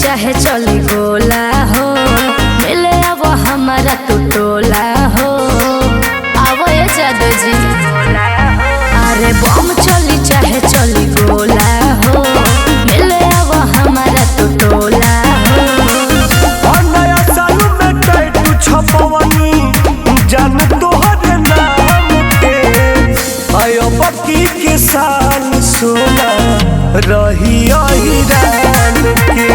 चाहे चली गोला हो मिले अब हमारा तू टोला हो आवो ये जादू जी अरे बम चली चाहे चली गोला हो मिले अब हमारा तू टोला हो नया साल में टैटू छपवनी जान तोहरे नाम के आयो बकी के साल सोना रही रान के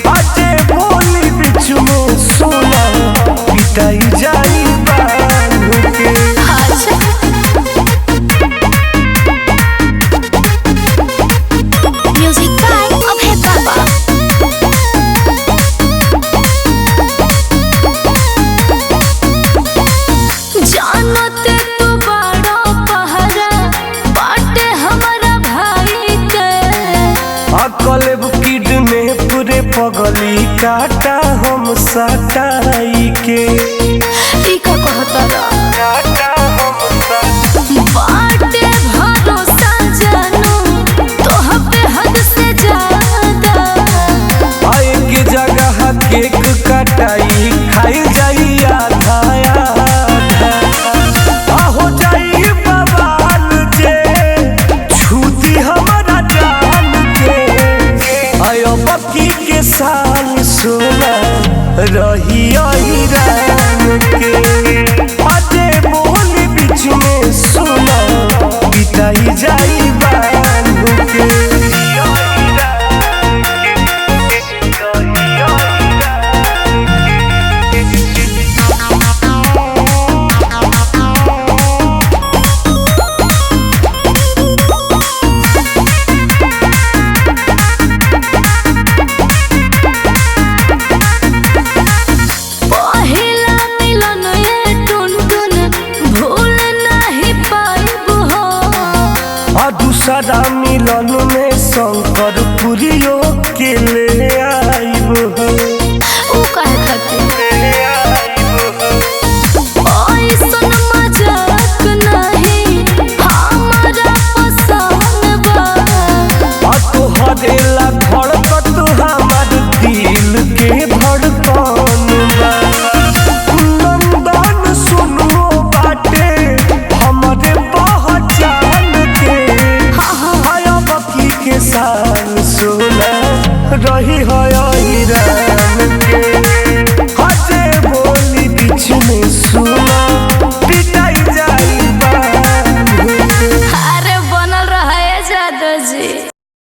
आजे बोली बिच में सोना पिटाई जाई बांध के म्यूजिक बाय अभय बाबा जानते तो बड़ा पहरा बाटे हमारा भाई के अकलेब किड में पूरे पगली काटा हम सटाई के टीका कहतरा काटा हम सटाई बाटे भरोसा जानू तोह पे हद से ज्यादा आए के जगह केक कटाई खाई जाई आधा हो जाई बवाल जे छूती हमारा जान के आयो बकी के साल सोना रही रान के आजे बोली बीच में सोना पिटाई जाई बांध के पहिला मिलन ये टुनटुन भूल नहीं पाइब हो आ दूसरा मिलन में शंकर पुरियो के ले आइब हो ऊ कहे खातिर ऐसन मजाक नहीं हमारा पसंद बा आ तोहरे ला धड़कत हमार दिल के धड़कन बा नंदन सुनो बाटे हमारे पहचान के हाय बकी के साल सोना रही है हीरा